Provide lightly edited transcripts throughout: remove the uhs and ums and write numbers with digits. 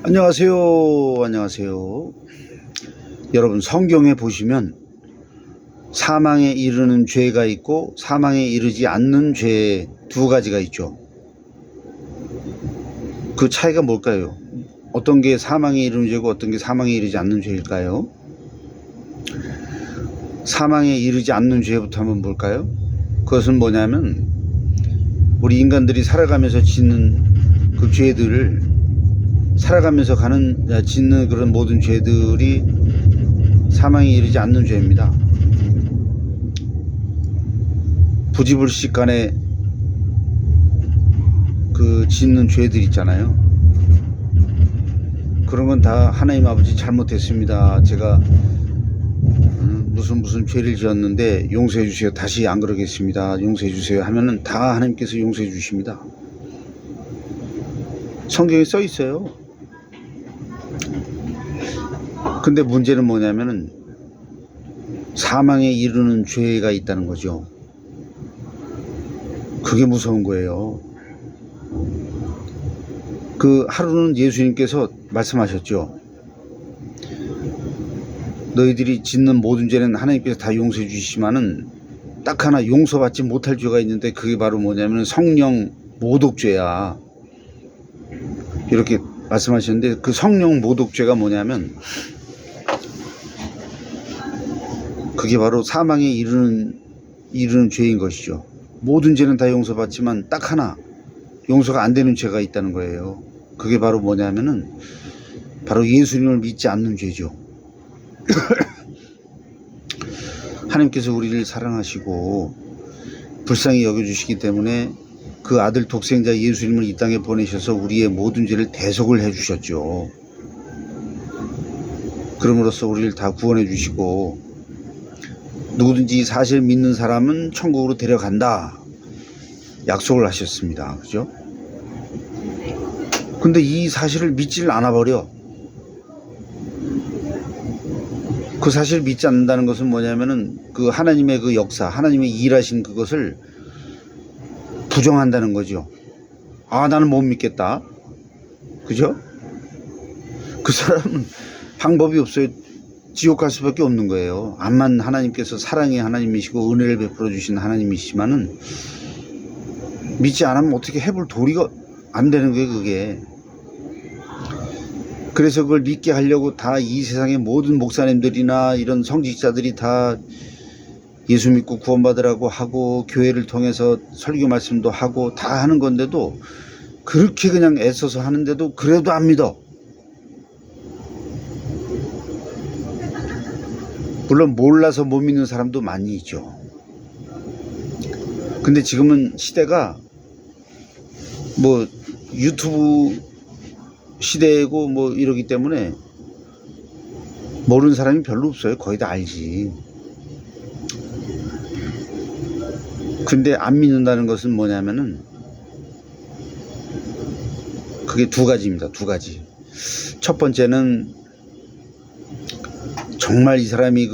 안녕하세요. 안녕하세요. 여러분, 성경에 보시면 사망에 이르는 죄가 있고 사망에 이르지 않는 죄 두 가지가 있죠. 그 차이가 뭘까요? 어떤 게 사망에 이르는 죄고 어떤 게 사망에 이르지 않는 죄일까요? 사망에 이르지 않는 죄부터 한번 볼까요? 그것은 뭐냐면 우리 인간들이 살아가면서 짓는 그 죄들을 살아가면서 짓는 그런 모든 죄들이 사망에 이르지 않는 죄입니다. 부지불식 간에 그 짓는 죄들 있잖아요. 그런 건 다 하나님 아버지 잘못했습니다. 제가 무슨 죄를 지었는데 용서해 주세요. 다시 안 그러겠습니다. 용서해 주세요 하면은 다 하나님께서 용서해 주십니다. 성경에 써 있어요. 근데 문제는 뭐냐면은 사망에 이르는 죄가 있다는 거죠. 그게 무서운 거예요. 그 하루는 예수님께서 말씀하셨죠. 너희들이 짓는 모든 죄는 하나님께서 다 용서해 주시지만은 딱 하나 용서받지 못할 죄가 있는데 그게 바로 뭐냐면 성령 모독죄야. 이렇게 말씀하셨는데 그 성령 모독죄가 뭐냐면 그게 바로 사망에 이르는 죄인 것이죠. 모든 죄는 다 용서받지만 딱 하나 용서가 안 되는 죄가 있다는 거예요. 그게 바로 뭐냐면은 바로 예수님을 믿지 않는 죄죠. 하나님께서 우리를 사랑하시고 불쌍히 여겨주시기 때문에 그 아들 독생자 예수님을 이 땅에 보내셔서 우리의 모든 죄를 대속을 해주셨죠. 그럼으로써 우리를 다 구원해 주시고 누구든지 사실 믿는 사람은 천국으로 데려간다 약속을 하셨습니다. 그죠? 근데 이 사실을 믿지를 않아 버려. 그 사실을 믿지 않는다는 것은 뭐냐면은 그 하나님의 그 역사, 하나님의 일하신 그것을 부정한다는 거죠. 아, 나는 못 믿겠다. 그죠? 그 사람은 방법이 없어요. 지옥 갈 수밖에 없는 거예요. 암만 하나님께서 사랑의 하나님이시고 은혜를 베풀어 주신 하나님이시지만은 믿지 않으면 어떻게 해볼 도리가 안 되는 거예요, 그게. 그래서 그걸 믿게 하려고 다 이 세상의 모든 목사님들이나 이런 성직자들이 다 예수 믿고 구원받으라고 하고 교회를 통해서 설교 말씀도 하고 다 하는 건데도 그렇게 그냥 애써서 하는데도 그래도 안 믿어. 물론 몰라서 못 믿는 사람도 많이 있죠. 근데 지금은 시대가 뭐 유튜브 시대고 뭐 이러기 때문에 모르는 사람이 별로 없어요. 거의 다 알지. 근데 안 믿는다는 것은 뭐냐면은 그게 두 가지입니다. 두 가지. 첫 번째는 정말 이 사람이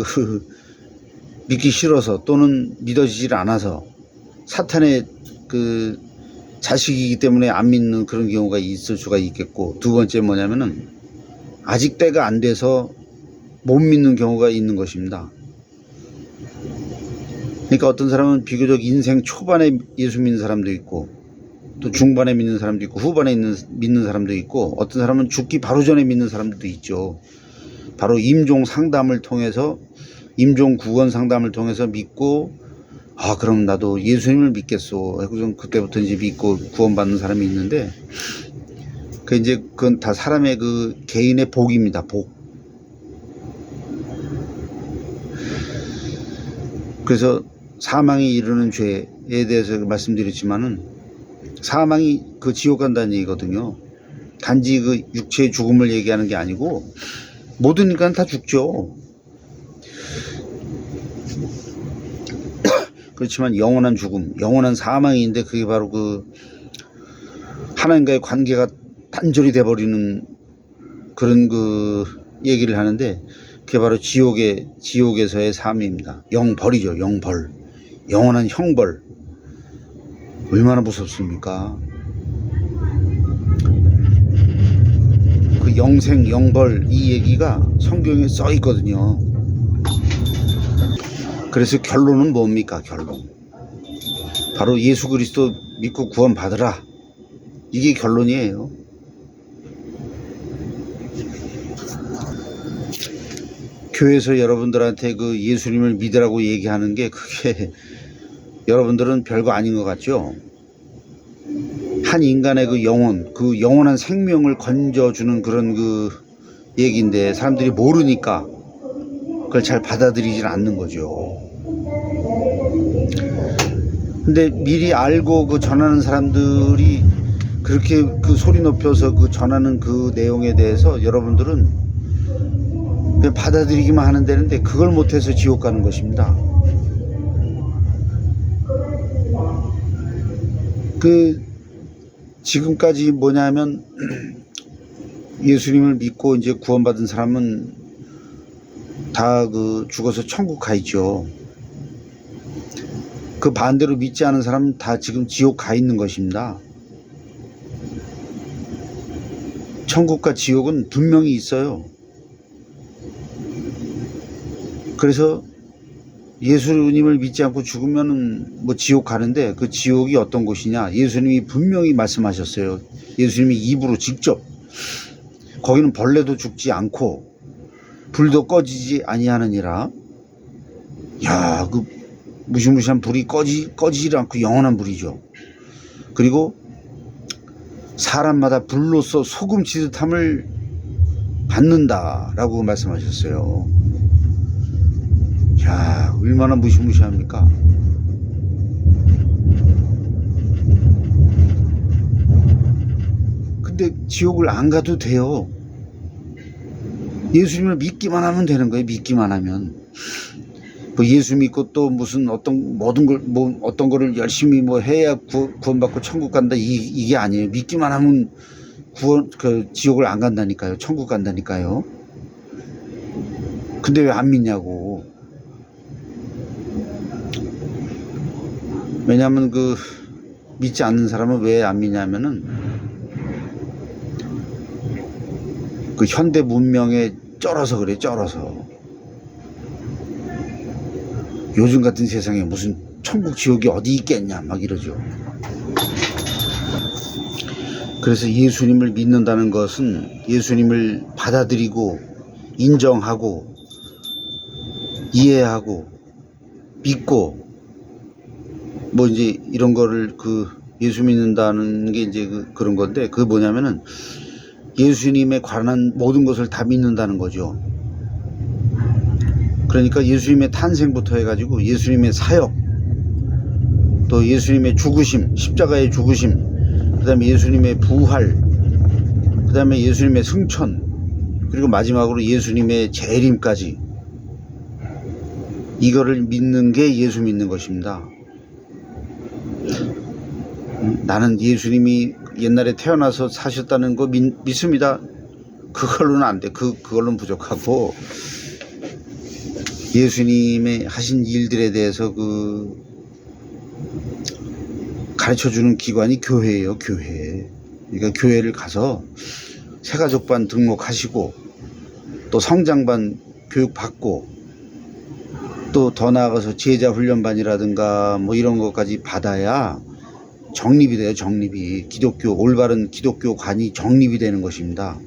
믿기 싫어서 또는 믿어지질 않아서 사탄의 그 자식이기 때문에 안 믿는 그런 경우가 있을 수가 있겠고, 두 번째 뭐냐면은 아직 때가 안 돼서 못 믿는 경우가 있는 것입니다. 그러니까 어떤 사람은 비교적 인생 초반에 예수 믿는 사람도 있고 또 중반에 믿는 사람도 있고 후반에 믿는 사람도 있고 어떤 사람은 죽기 바로 전에 믿는 사람들도 있죠. 바로 임종 상담을 통해서 임종 구원 상담을 통해서 믿고 아, 그럼 나도 예수님을 믿겠소. 그때부터 이제 믿고 구원받는 사람이 있는데, 그건 다 사람의 그 개인의 복입니다. 복. 그래서 사망이 이르는 죄에 대해서 말씀드렸지만은 사망이 그 지옥 간다는 얘기거든요. 단지 그 육체의 죽음을 얘기하는 게 아니고 모든 인간은 다 죽죠. 그렇지만 영원한 죽음, 영원한 사망이 있는데 그게 바로 그 하나님과의 관계가 단절이 돼버리는 그런 그 얘기를 하는데 그게 바로 지옥에서의 삶입니다. 영벌이죠. 영벌. 영원한 형벌. 얼마나 무섭습니까? 그 그 영생 영벌 이 얘기가 성경에 써 있거든요. 그래서 결론은 뭡니까? 결론 바로 예수 그리스도 믿고 구원 받으라, 이게 결론이에요. 교회에서 여러분들한테 그 예수님을 믿으라고 얘기하는 게 그게 여러분들은 별거 아닌 것 같죠? 한 인간의 그 영혼, 그 영원한 생명을 건져주는 그런 그 얘기인데 사람들이 모르니까 그걸 잘 받아들이질 않는 거죠. 근데 미리 알고 그 전하는 사람들이 그렇게 그 소리 높여서 그 전하는 그 내용에 대해서 여러분들은 그냥 받아들이기만 하면 되는데 그걸 못해서 지옥 가는 것입니다. 그 지금까지 뭐냐면 예수님을 믿고 이제 구원받은 사람은 다 그 죽어서 천국 가 있죠. 그 반대로 믿지 않은 사람은 다 지금 지옥 가 있는 것입니다. 천국과 지옥은 분명히 있어요. 그래서 예수님을 믿지 않고 죽으면은 뭐 지옥 가는데 그 지옥이 어떤 곳이냐? 예수님이 분명히 말씀하셨어요. 예수님이 입으로 직접. 거기는 벌레도 죽지 않고 불도 꺼지지 아니하느니라. 야, 그 무시무시한 불이 꺼지지 않고 영원한 불이죠. 그리고 사람마다 불로서 소금 치듯함을 받는다라고 말씀하셨어요. 야, 얼마나 무시무시합니까? 근데 지옥을 안 가도 돼요. 예수님을 믿기만 하면 되는 거예요. 믿기만 하면. 뭐 예수 믿고 또 무슨 어떤 모든 걸 뭐 어떤 거를 열심히 뭐 해야 구원받고 천국 간다, 이게 아니에요. 믿기만 하면 그 지옥을 안 간다니까요. 천국 간다니까요. 근데 왜 안 믿냐고. 왜냐하면 그 믿지 않는 사람은 왜 안 믿냐면은 그 현대 문명에 쩔어서 그래. 쩔어서. 요즘 같은 세상에 무슨 천국 지옥이 어디 있겠냐 막 이러죠. 그래서 예수님을 믿는다는 것은 예수님을 받아들이고 인정하고 이해하고 믿고 뭐 이제 이런 거를 그 예수 믿는다는 게 이제 그런 건데, 그게 뭐냐면은 예수님에 관한 모든 것을 다 믿는다는 거죠. 그러니까 예수님의 탄생부터 해가지고 예수님의 사역, 또 예수님의 죽으심, 십자가의 죽으심, 그 다음에 예수님의 부활, 그 다음에 예수님의 승천, 그리고 마지막으로 예수님의 재림까지, 이거를 믿는 게 예수 믿는 것입니다. 나는 예수님이 옛날에 태어나서 사셨다는 거 믿습니다. 그걸로는 안 돼. 그걸로는 부족하고, 예수님의 하신 일들에 대해서 가르쳐주는 기관이 교회예요. 교회. 그러니까 교회를 가서 새가족반 등록하시고 또 성장반 교육받고 또 더 나아가서 제자훈련반이라든가 뭐 이런 것까지 받아야 정립이 돼요. 정립이. 올바른 기독교관이 정립이 되는 것입니다.